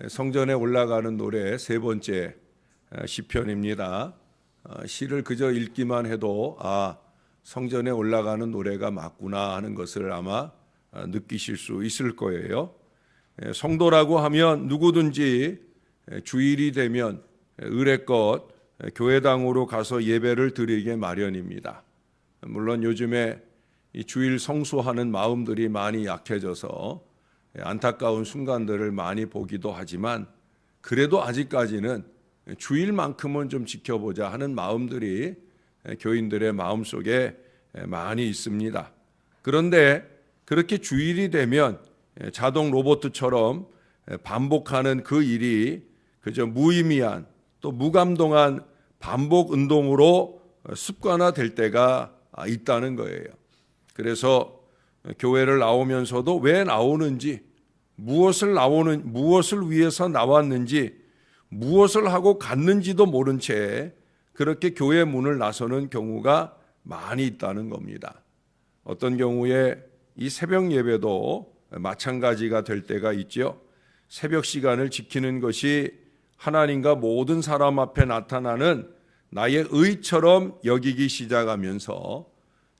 성전에 올라가는 노래 세 번째 시편입니다. 시를 그저 읽기만 해도 성전에 올라가는 노래가 맞구나 하는 것을 아마 느끼실 수 있을 거예요. 성도라고 하면 누구든지 주일이 되면 의례껏 교회당으로 가서 예배를 드리게 마련입니다. 물론 요즘에 이 주일 성수하는 마음들이 많이 약해져서 안타까운 순간들을 많이 보기도 하지만, 그래도 아직까지는 주일만큼은 좀 지켜보자 하는 마음들이 교인들의 마음속에 많이 있습니다. 그런데 그렇게 주일이 되면 자동 로봇처럼 반복하는 그 일이 그저 무의미한, 또 무감동한 반복 운동으로 습관화될 때가 있다는 거예요. 그래서 교회를 나오면서도 왜 나오는지, 무엇을 위해서 나왔는지, 무엇을 하고 갔는지도 모른 채 그렇게 교회 문을 나서는 경우가 많이 있다는 겁니다. 어떤 경우에 이 새벽 예배도 마찬가지가 될 때가 있죠. 새벽 시간을 지키는 것이 하나님과 모든 사람 앞에 나타나는 나의 의처럼 여기기 시작하면서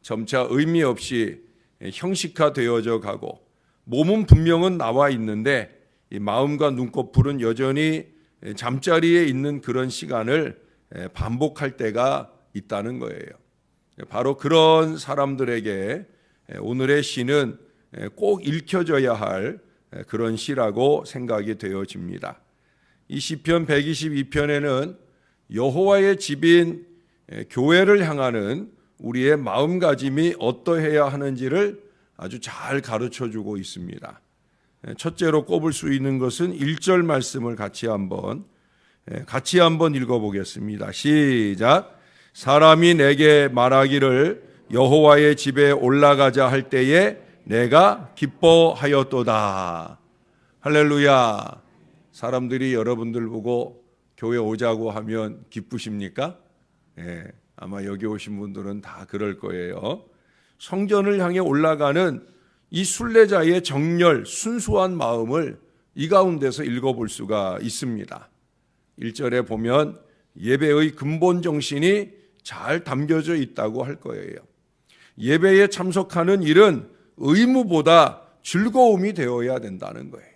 점차 의미 없이 형식화되어져 가고, 몸은 분명은 나와 있는데 이 마음과 눈꺼풀은 여전히 잠자리에 있는 그런 시간을 반복할 때가 있다는 거예요. 바로 그런 사람들에게 오늘의 시는 꼭 읽혀져야 할 그런 시라고 생각이 되어집니다. 이 시편 122편에는 여호와의 집인 교회를 향하는 우리의 마음가짐이 어떠해야 하는지를 아주 잘 가르쳐주고 있습니다. 첫째로 꼽을 수 있는 것은 1절 말씀을 같이 한번 읽어보겠습니다. 시작. 사람이 내게 말하기를 여호와의 집에 올라가자 할 때에 내가 기뻐하였도다. 할렐루야. 사람들이 여러분들 보고 교회 오자고 하면 기쁘십니까? 아마 여기 오신 분들은 다 그럴 거예요. 성전을 향해 올라가는 이 순례자의 정렬, 순수한 마음을 이 가운데서 읽어볼 수가 있습니다. 1절에 보면 예배의 근본 정신이 잘 담겨져 있다고 할 거예요. 예배에 참석하는 일은 의무보다 즐거움이 되어야 된다는 거예요.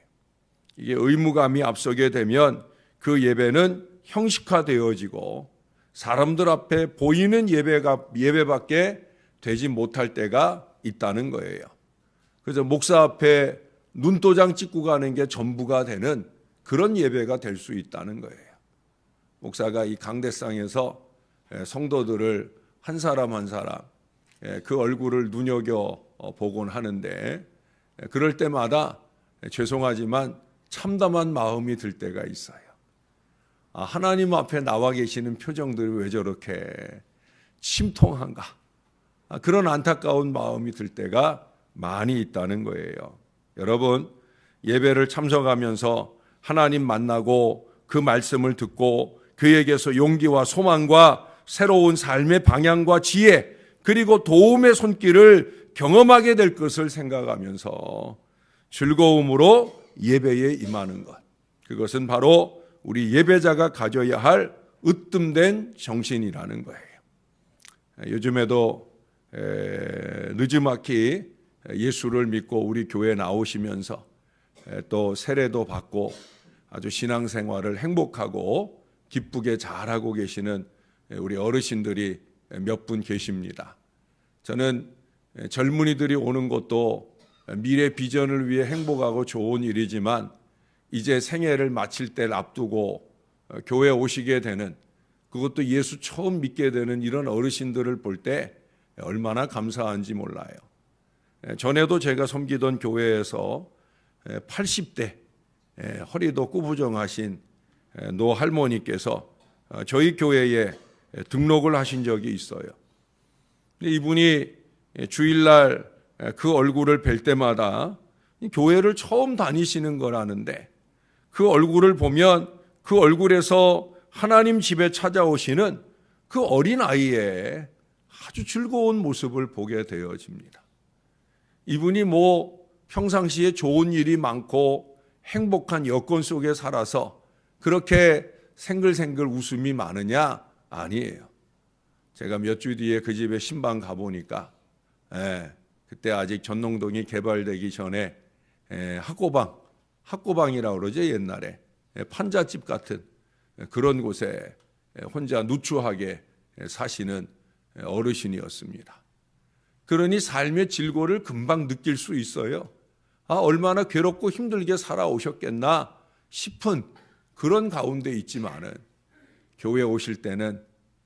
이게 의무감이 앞서게 되면 그 예배는 형식화되어지고 사람들 앞에 보이는 예배밖에 되지 못할 때가 있다는 거예요. 그래서 목사 앞에 눈도장 찍고 가는 게 전부가 되는 그런 예배가 될 수 있다는 거예요. 목사가 이 강대상에서 성도들을 한 사람 한 사람 그 얼굴을 눈여겨보곤 하는데, 그럴 때마다 죄송하지만 참담한 마음이 들 때가 있어요. 하나님 앞에 나와 계시는 표정들이 왜 저렇게 심통한가? 그런 안타까운 마음이 들 때가 많이 있다는 거예요. 여러분, 예배를 참석하면서 하나님 만나고 그 말씀을 듣고 그에게서 용기와 소망과 새로운 삶의 방향과 지혜, 그리고 도움의 손길을 경험하게 될 것을 생각하면서 즐거움으로 예배에 임하는 것, 그것은 바로 우리 예배자가 가져야 할 으뜸된 정신이라는 거예요. 요즘에도 느지막이 예수를 믿고 우리 교회에 나오시면서 또 세례도 받고 아주 신앙생활을 행복하고 기쁘게 잘하고 계시는 우리 어르신들이 몇 분 계십니다. 저는 젊은이들이 오는 것도 미래 비전을 위해 행복하고 좋은 일이지만, 이제 생애를 마칠 때를 앞두고 교회에 오시게 되는, 그것도 예수 처음 믿게 되는 이런 어르신들을 볼 때 얼마나 감사한지 몰라요. 전에도 제가 섬기던 교회에서 80대 허리도 꾸부정하신 노 할머니께서 저희 교회에 등록을 하신 적이 있어요. 이분이 주일날 그 얼굴을 뵐 때마다 교회를 처음 다니시는 거라는데, 그 얼굴을 보면 그 얼굴에서 하나님 집에 찾아오시는 그 어린 아이의 아주 즐거운 모습을 보게 되어집니다. 이분이 평상시에 좋은 일이 많고 행복한 여건 속에 살아서 그렇게 생글생글 웃음이 많으냐? 아니에요. 제가 몇 주 뒤에 그 집에 신방 가보니까 그때 아직 전농동이 개발되기 전에 학고방이라고 그러죠. 옛날에 판잣집 같은 그런 곳에 혼자 누추하게 사시는 어르신이었습니다. 그러니 삶의 질고를 금방 느낄 수 있어요. 얼마나 괴롭고 힘들게 살아오셨겠나 싶은 그런 가운데 있지만은 교회 오실 때는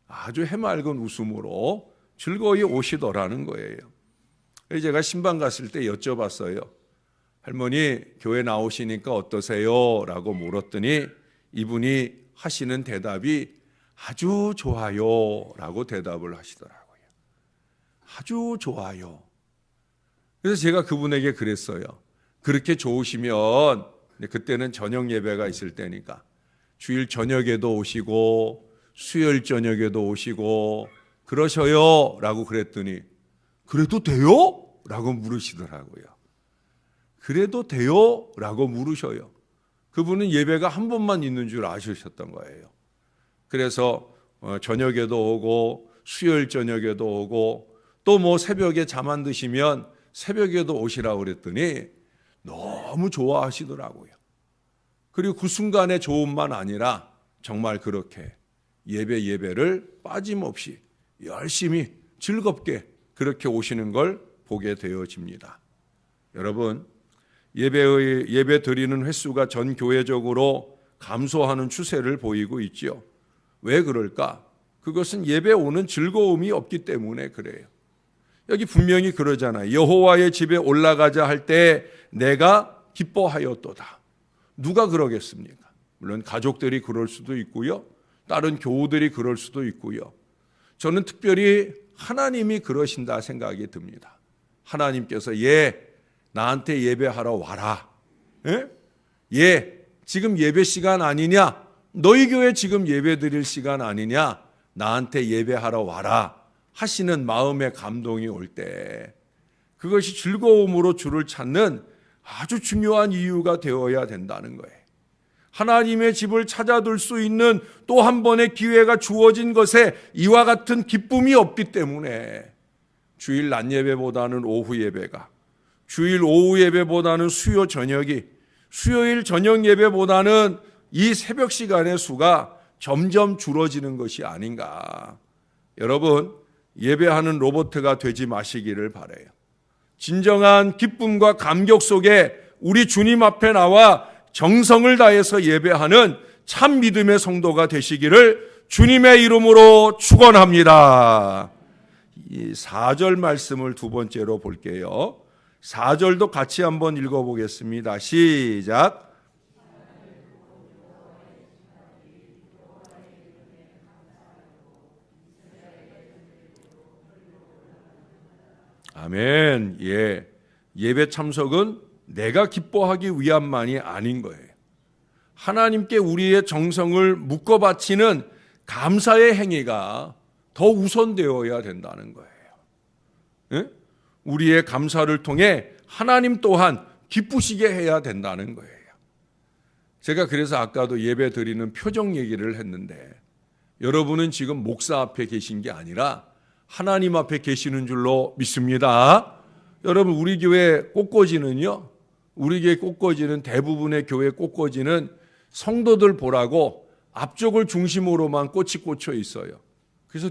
아주 해맑은 웃음으로 즐거이 오시더라는 거예요. 제가 신방 갔을 때 여쭤봤어요. 할머니, 교회 나오시니까 어떠세요? 라고 물었더니 이분이 하시는 대답이 아주 좋아요 라고 대답을 하시더라고요. 아주 좋아요. 그래서 제가 그분에게 그랬어요. 그렇게 좋으시면, 그때는 저녁 예배가 있을 때니까 주일 저녁에도 오시고 수요일 저녁에도 오시고 그러셔요 라고 그랬더니 그래도 돼요? 라고 물으시더라고요. 그래도 돼요? 라고 물으셔요. 그분은 예배가 한 번만 있는 줄 아셨던 거예요. 그래서 저녁에도 오고 수요일 저녁에도 오고 또 뭐 새벽에 잠 안 드시면 새벽에도 오시라고 그랬더니 너무 좋아하시더라고요. 그리고 그 순간의 좋음만 아니라 정말 그렇게 예배를 빠짐없이 열심히 즐겁게 그렇게 오시는 걸 보게 되어집니다. 여러분, 예배 드리는 횟수가 전 교회적으로 감소하는 추세를 보이고 있죠. 왜 그럴까? 그것은 예배 오는 즐거움이 없기 때문에 그래요. 여기 분명히 그러잖아요. 여호와의 집에 올라가자 할 때 내가 기뻐하였도다. 누가 그러겠습니까? 물론 가족들이 그럴 수도 있고요. 다른 교우들이 그럴 수도 있고요. 저는 특별히 하나님이 그러신다 생각이 듭니다. 하나님께서 나한테 예배하러 와라. 지금 예배 시간 아니냐? 너희 교회 지금 예배 드릴 시간 아니냐? 나한테 예배하러 와라 하시는 마음의 감동이 올 때 그것이 즐거움으로 주를 찾는 아주 중요한 이유가 되어야 된다는 거예요. 하나님의 집을 찾아둘 수 있는 또 한 번의 기회가 주어진 것에 이와 같은 기쁨이 없기 때문에 주일 낮 예배보다는 오후 예배가, 주일 오후 예배보다는 수요 저녁이, 수요일 저녁 예배보다는 이 새벽 시간의 수가 점점 줄어지는 것이 아닌가. 여러분, 예배하는 로봇가 되지 마시기를 바라요. 진정한 기쁨과 감격 속에 우리 주님 앞에 나와 정성을 다해서 예배하는 참 믿음의 성도가 되시기를 주님의 이름으로 축원합니다. 이 4절 말씀을 두 번째로 볼게요. 4절도 같이 한번 읽어보겠습니다. 시작. 아멘. 예배 참석은 내가 기뻐하기 위함만이 아닌 거예요. 하나님께 우리의 정성을 묶어 바치는 감사의 행위가 더 우선되어야 된다는 거예요. 우리의 감사를 통해 하나님 또한 기쁘시게 해야 된다는 거예요. 제가 그래서 아까도 예배 드리는 표정 얘기를 했는데 여러분은 지금 목사 앞에 계신 게 아니라 하나님 앞에 계시는 줄로 믿습니다. 여러분, 우리 교회 꽃꽂이는요, 우리 교회 꽃꽂이는 대부분의 교회 꽃꽂이는 성도들 보라고 앞쪽을 중심으로만 꽃이 꽂혀 있어요. 그래서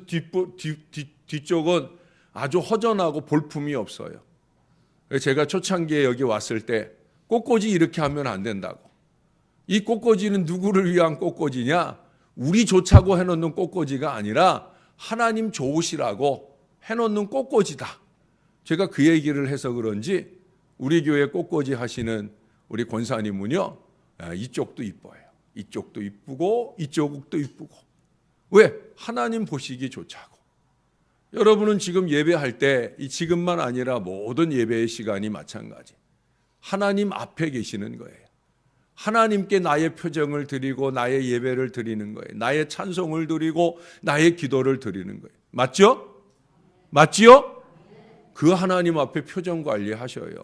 뒤쪽은 아주 허전하고 볼품이 없어요. 제가 초창기에 여기 왔을 때 꽃꽂이 이렇게 하면 안 된다고. 이 꽃꽂이는 누구를 위한 꽃꽂이냐? 우리 좋자고 해놓는 꽃꽂이가 아니라 하나님 좋으시라고 해놓는 꽃꽂이다. 제가 그 얘기를 해서 그런지 우리 교회 꽃꽂이 하시는 우리 권사님은요, 이쪽도 이뻐요. 이쪽도 이쁘고 이쪽도 이쁘고. 왜? 하나님 보시기 좋자고. 여러분은 지금 예배할 때 지금만 아니라 모든 예배의 시간이 마찬가지. 하나님 앞에 계시는 거예요. 하나님께 나의 표정을 드리고 나의 예배를 드리는 거예요. 나의 찬송을 드리고 나의 기도를 드리는 거예요. 맞죠? 맞지요? 그 하나님 앞에 표정 관리하셔요.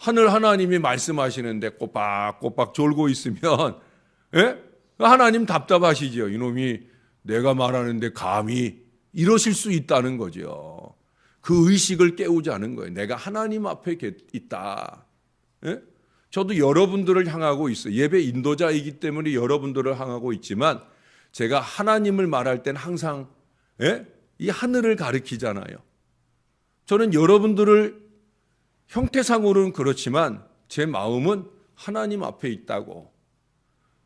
하늘 하나님이 말씀하시는데 꼬박꼬박 졸고 있으면 하나님 답답하시죠. 이놈이 내가 말하는데 감히 이러실 수 있다는 거죠. 그 의식을 깨우자는 거예요. 내가 하나님 앞에 있다. 저도 여러분들을 향하고 있어요. 예배 인도자이기 때문에 여러분들을 향하고 있지만 제가 하나님을 말할 땐 항상 이 하늘을 가리키잖아요. 저는 여러분들을 형태상으로는 그렇지만 제 마음은 하나님 앞에 있다고,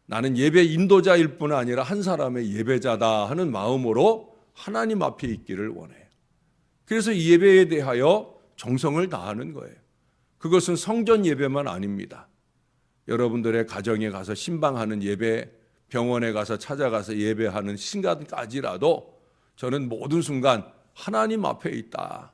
나는 예배 인도자일 뿐 아니라 한 사람의 예배자다 하는 마음으로 하나님 앞에 있기를 원해요. 그래서 이 예배에 대하여 정성을 다하는 거예요. 그것은 성전 예배만 아닙니다. 여러분들의 가정에 가서 신방하는 예배, 병원에 가서 찾아가서 예배하는 순간까지라도 저는 모든 순간 하나님 앞에 있다.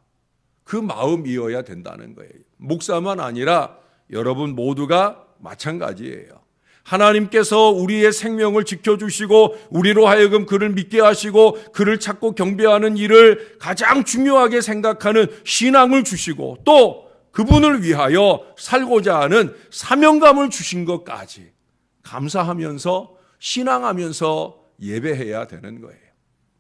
그 마음이어야 된다는 거예요. 목사만 아니라 여러분 모두가 마찬가지예요. 하나님께서 우리의 생명을 지켜주시고 우리로 하여금 그를 믿게 하시고 그를 찾고 경배하는 일을 가장 중요하게 생각하는 신앙을 주시고 또 그분을 위하여 살고자 하는 사명감을 주신 것까지 감사하면서 신앙하면서 예배해야 되는 거예요.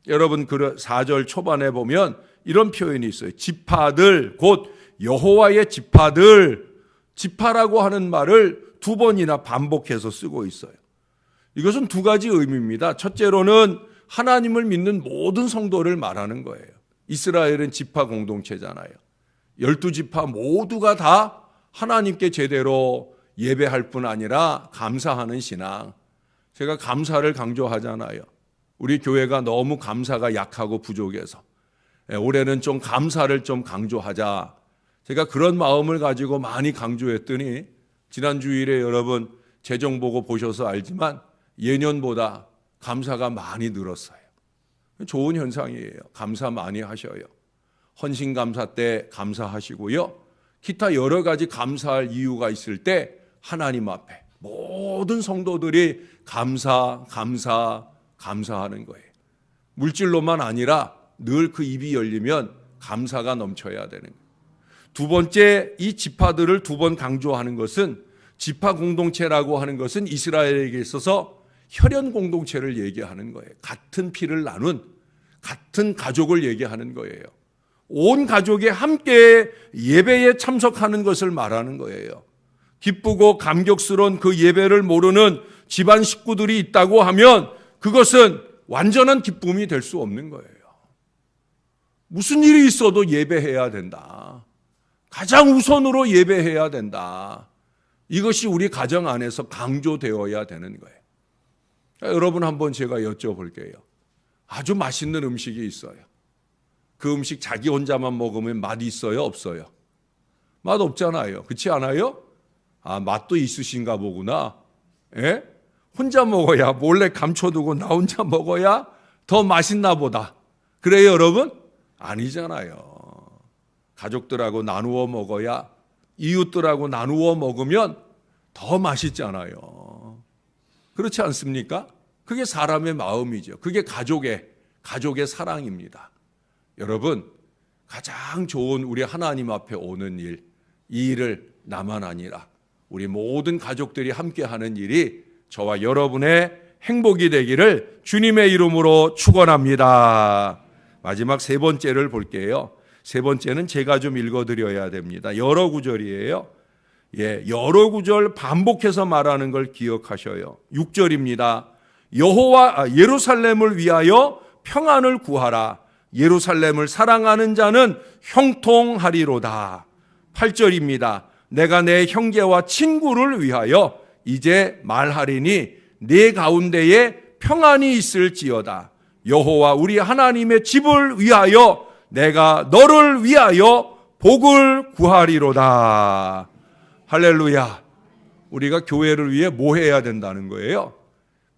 여러분 그 4절 초반에 보면 이런 표현이 있어요. 지파들 곧 여호와의 지파들, 지파라고 하는 말을 2번이나 반복해서 쓰고 있어요. 이것은 2가지 의미입니다. 첫째로는 하나님을 믿는 모든 성도를 말하는 거예요. 이스라엘은 지파 공동체잖아요. 12지파 모두가 다 하나님께 제대로 예배할 뿐 아니라 감사하는 신앙. 제가 감사를 강조하잖아요. 우리 교회가 너무 감사가 약하고 부족해서 올해는 좀 감사를 좀 강조하자. 제가 그런 마음을 가지고 많이 강조했더니 지난 주일에 여러분 재정 보고 보셔서 알지만 예년보다 감사가 많이 늘었어요. 좋은 현상이에요. 감사 많이 하셔요. 헌신감사 때 감사하시고요. 기타 여러 가지 감사할 이유가 있을 때 하나님 앞에 모든 성도들이 감사하는 거예요. 물질로만 아니라 늘 그 입이 열리면 감사가 넘쳐야 되는 거예요. 2번째, 이 지파들을 2번 강조하는 것은 지파 공동체라고 하는 것은 이스라엘에게 있어서 혈연 공동체를 얘기하는 거예요. 같은 피를 나눈 같은 가족을 얘기하는 거예요. 온 가족이 함께 예배에 참석하는 것을 말하는 거예요. 기쁘고 감격스러운 그 예배를 모르는 집안 식구들이 있다고 하면 그것은 완전한 기쁨이 될 수 없는 거예요. 무슨 일이 있어도 예배해야 된다. 가장 우선으로 예배해야 된다. 이것이 우리 가정 안에서 강조되어야 되는 거예요. 여러분 한번 제가 여쭤볼게요. 아주 맛있는 음식이 있어요. 그 음식 자기 혼자만 먹으면 맛 있어요? 없어요? 맛 없잖아요. 그렇지 않아요? 맛도 있으신가 보구나. 혼자 먹어야 몰래 감춰두고 나 혼자 먹어야 더 맛있나 보다. 그래요 여러분? 아니잖아요. 가족들하고 나누어 먹어야, 이웃들하고 나누어 먹으면 더 맛있잖아요. 그렇지 않습니까? 그게 사람의 마음이죠. 그게 가족의 사랑입니다. 여러분, 가장 좋은 우리 하나님 앞에 오는 일, 이 일을 나만 아니라 우리 모든 가족들이 함께하는 일이 저와 여러분의 행복이 되기를 주님의 이름으로 축원합니다. 마지막 3번째를 볼게요. 3번째는 제가 좀 읽어드려야 됩니다. 여러 구절이에요. 여러 구절 반복해서 말하는 걸 기억하셔요. 6절입니다. 예루살렘을 위하여 평안을 구하라. 예루살렘을 사랑하는 자는 형통하리로다. 8절입니다. 내가 내 형제와 친구를 위하여 이제 말하리니 네 가운데에 평안이 있을지어다. 여호와 우리 하나님의 집을 위하여 내가 너를 위하여 복을 구하리로다. 할렐루야. 우리가 교회를 위해 뭐 해야 된다는 거예요?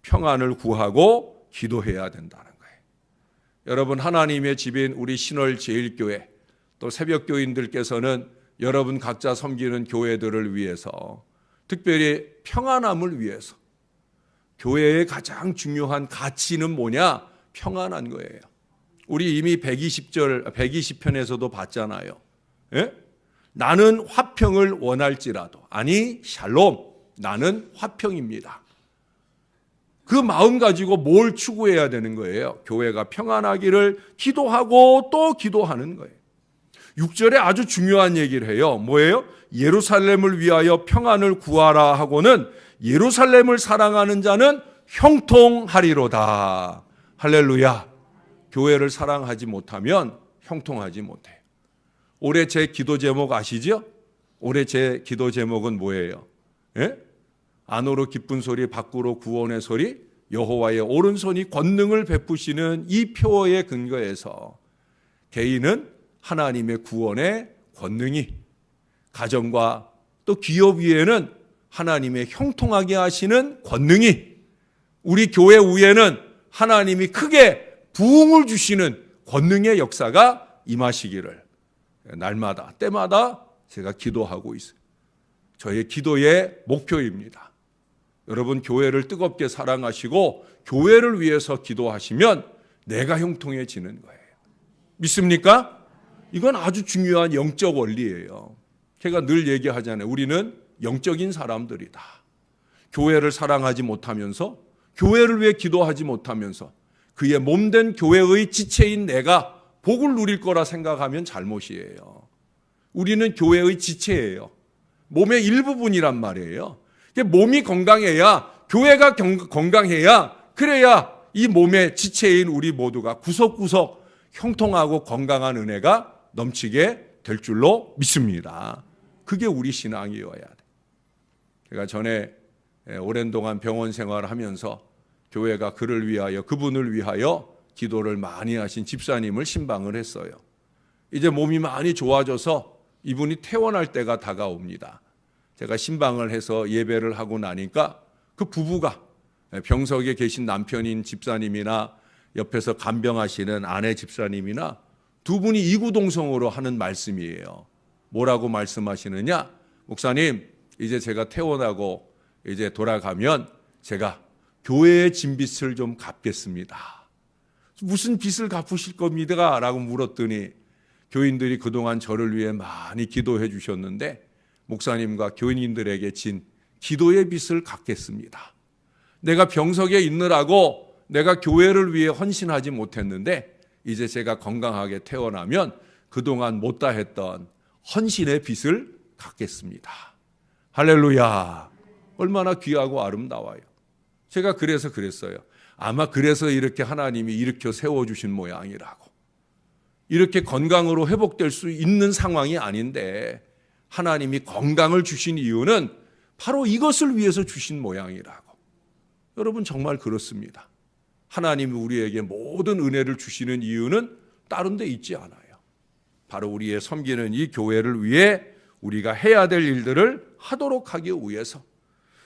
평안을 구하고 기도해야 된다는 거예요. 여러분 하나님의 집인 우리 신월제일교회 또 새벽교인들께서는 여러분 각자 섬기는 교회들을 위해서 특별히 평안함을 위해서 교회의 가장 중요한 가치는 뭐냐? 평안한 거예요. 우리 이미 120편에서도 봤잖아요. 나는 화평을 원할지라도, 아니 샬롬, 나는 화평입니다. 그 마음 가지고 뭘 추구해야 되는 거예요? 교회가 평안하기를 기도하고 또 기도하는 거예요. 6절에 아주 중요한 얘기를 해요. 뭐예요? 예루살렘을 위하여 평안을 구하라 하고는 예루살렘을 사랑하는 자는 형통하리로다. 할렐루야. 교회를 사랑하지 못하면 형통하지 못해요. 올해 제 기도 제목 아시죠? 올해 제 기도 제목은 뭐예요? 예? 안으로 기쁜 소리, 밖으로 구원의 소리, 여호와의 오른손이 권능을 베푸시는 이 표어의 근거에서 개인은 하나님의 구원의 권능이, 가정과 또 기업 위에는 하나님의 형통하게 하시는 권능이, 우리 교회 위에는 하나님이 크게 부흥을 주시는 권능의 역사가 임하시기를 날마다 때마다 제가 기도하고 있어요. 저의 기도의 목표입니다. 여러분 교회를 뜨겁게 사랑하시고 교회를 위해서 기도하시면 내가 형통해지는 거예요. 믿습니까? 이건 아주 중요한 영적 원리예요. 제가 늘 얘기하잖아요. 우리는 영적인 사람들이다. 교회를 사랑하지 못하면서, 교회를 위해 기도하지 못하면서 그의 몸된 교회의 지체인 내가 복을 누릴 거라 생각하면 잘못이에요. 우리는 교회의 지체예요. 몸의 일부분이란 말이에요. 몸이 건강해야, 교회가 건강해야, 그래야 이 몸의 지체인 우리 모두가 구석구석 형통하고 건강한 은혜가 넘치게 될 줄로 믿습니다. 그게 우리 신앙이어야 돼. 제가 전에 오랜 동안 병원 생활을 하면서 교회가 그를 위하여, 그분을 위하여 기도를 많이 하신 집사님을 신방을 했어요. 이제 몸이 많이 좋아져서 이분이 퇴원할 때가 다가옵니다. 제가 신방을 해서 예배를 하고 나니까 그 부부가, 병석에 계신 남편인 집사님이나 옆에서 간병하시는 아내 집사님이나 두 분이 이구동성으로 하는 말씀이에요. 뭐라고 말씀하시느냐? 목사님, 이제 제가 퇴원하고 이제 돌아가면 제가 교회의 진빚을 좀 갚겠습니다. 무슨 빚을 갚으실 겁니까? 라고 물었더니 교인들이 그동안 저를 위해 많이 기도해 주셨는데 목사님과 교인들에게 진 기도의 빚을 갚겠습니다. 내가 병석에 있느라고 내가 교회를 위해 헌신하지 못했는데 이제 제가 건강하게 태어나면 그동안 못다 했던 헌신의 빚을 갚겠습니다. 할렐루야. 얼마나 귀하고 아름다워요. 제가 그래서 그랬어요. 아마 그래서 이렇게 하나님이 일으켜 세워주신 모양이라고. 이렇게 건강으로 회복될 수 있는 상황이 아닌데 하나님이 건강을 주신 이유는 바로 이것을 위해서 주신 모양이라고. 여러분 정말 그렇습니다. 하나님이 우리에게 모든 은혜를 주시는 이유는 다른 데 있지 않아요. 바로 우리의 섬기는 이 교회를 위해 우리가 해야 될 일들을 하도록 하기 위해서,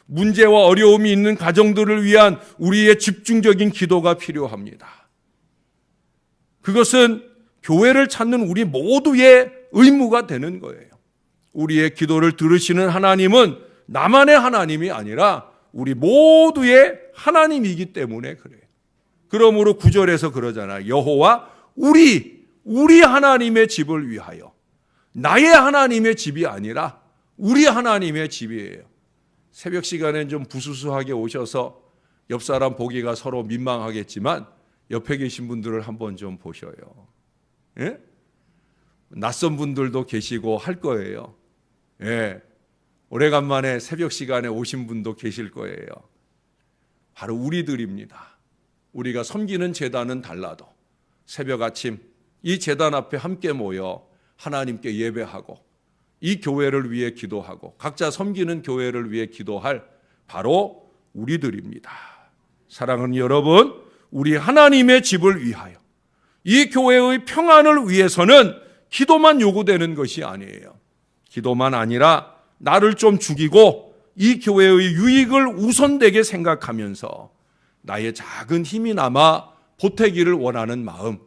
문제와 어려움이 있는 가정들을 위한 우리의 집중적인 기도가 필요합니다. 그것은 교회를 찾는 우리 모두의 의무가 되는 거예요. 우리의 기도를 들으시는 하나님은 나만의 하나님이 아니라 우리 모두의 하나님이기 때문에 그래요. 그러므로 9절에서 그러잖아요. 여호와 우리 하나님의 집을 위하여. 나의 하나님의 집이 아니라 우리 하나님의 집이에요. 새벽 시간엔 좀 부수수하게 오셔서 옆 사람 보기가 서로 민망하겠지만 옆에 계신 분들을 한번 좀 보셔요. 예? 낯선 분들도 계시고 할 거예요. 예. 오래간만에 새벽 시간에 오신 분도 계실 거예요. 바로 우리들입니다. 우리가 섬기는 제단은 달라도 새벽 아침 이 제단 앞에 함께 모여 하나님께 예배하고 이 교회를 위해 기도하고 각자 섬기는 교회를 위해 기도할 바로 우리들입니다. 사랑하는 여러분, 우리 하나님의 집을 위하여 이 교회의 평안을 위해서는 기도만 요구되는 것이 아니에요. 기도만 아니라 나를 좀 죽이고 이 교회의 유익을 우선되게 생각하면서 나의 작은 힘이 남아 보태기를 원하는 마음,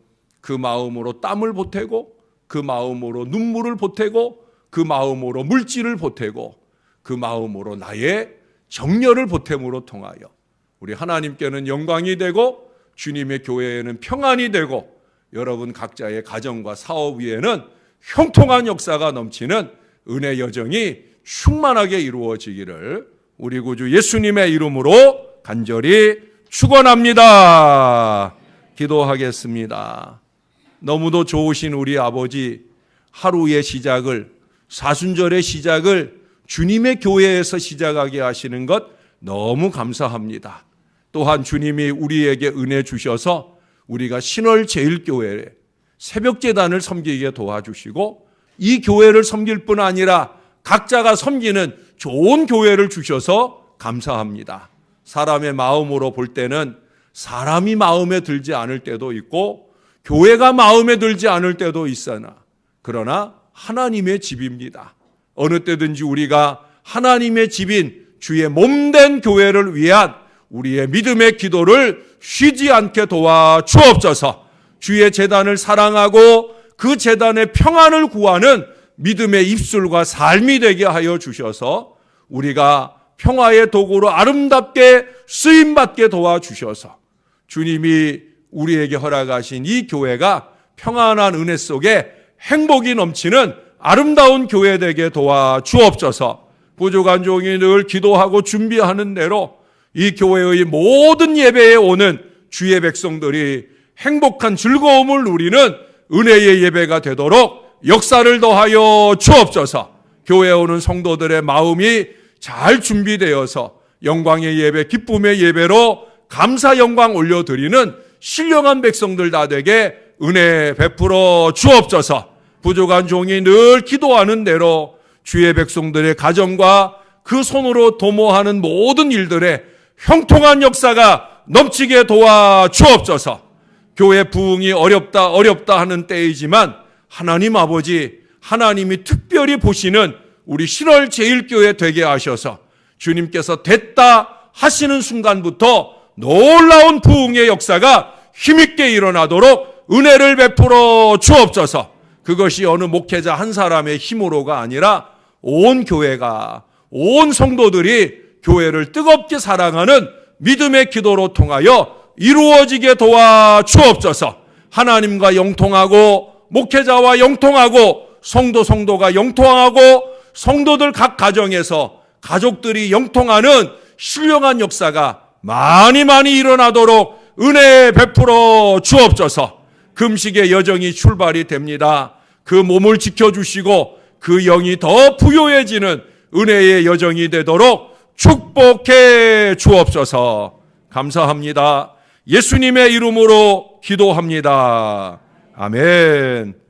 그 마음으로 땀을 보태고 그 마음으로 눈물을 보태고 그 마음으로 물질을 보태고 그 마음으로 나의 정열을 보탬으로 통하여 우리 하나님께는 영광이 되고 주님의 교회에는 평안이 되고 여러분 각자의 가정과 사업 위에는 형통한 역사가 넘치는 은혜 여정이 충만하게 이루어지기를 우리 구주 예수님의 이름으로 간절히 축원합니다. 기도하겠습니다. 너무도 좋으신 우리 아버지, 하루의 시작을, 사순절의 시작을 주님의 교회에서 시작하게 하시는 것 너무 감사합니다. 또한 주님이 우리에게 은혜 주셔서 우리가 신월제일교회에 새벽제단을 섬기게 도와주시고 이 교회를 섬길 뿐 아니라 각자가 섬기는 좋은 교회를 주셔서 감사합니다. 사람의 마음으로 볼 때는 사람이 마음에 들지 않을 때도 있고 교회가 마음에 들지 않을 때도 있으나 그러나 하나님의 집입니다. 어느 때든지 우리가 하나님의 집인 주의 몸된 교회를 위한 우리의 믿음의 기도를 쉬지 않게 도와 주옵소서. 주의 제단을 사랑하고 그 제단의 평안을 구하는 믿음의 입술과 삶이 되게 하여 주셔서 우리가 평화의 도구로 아름답게 쓰임받게 도와주셔서 주님이 우리에게 허락하신 이 교회가 평안한 은혜 속에 행복이 넘치는 아름다운 교회 되게 도와주옵소서. 부족한 종이 늘 기도하고 준비하는 대로 이 교회의 모든 예배에 오는 주의 백성들이 행복한 즐거움을 누리는 은혜의 예배가 되도록 역사를 더하여 주옵소서. 교회에 오는 성도들의 마음이 잘 준비되어서 영광의 예배, 기쁨의 예배로 감사 영광 올려드리는 신령한 백성들 다 되게 은혜 베풀어 주옵소서. 부족한 종이 늘 기도하는 대로 주의 백성들의 가정과 그 손으로 도모하는 모든 일들에 형통한 역사가 넘치게 도와 주옵소서. 교회 부흥이 어렵다 하는 때이지만 하나님 아버지, 하나님이 특별히 보시는 우리 신월제일교회 되게 하셔서 주님께서 됐다 하시는 순간부터 놀라운 부흥의 역사가 힘있게 일어나도록 은혜를 베풀어 주옵소서. 그것이 어느 목회자 한 사람의 힘으로가 아니라 온 교회가, 온 성도들이 교회를 뜨겁게 사랑하는 믿음의 기도로 통하여 이루어지게 도와 주옵소서. 하나님과 영통하고 목회자와 영통하고 성도가 영통하고 성도들 각 가정에서 가족들이 영통하는 신령한 역사가 많이 일어나도록 은혜 베풀어 주옵소서. 금식의 여정이 출발이 됩니다. 그 몸을 지켜주시고 그 영이 더 부요해지는 은혜의 여정이 되도록 축복해 주옵소서. 감사합니다. 예수님의 이름으로 기도합니다. 아멘.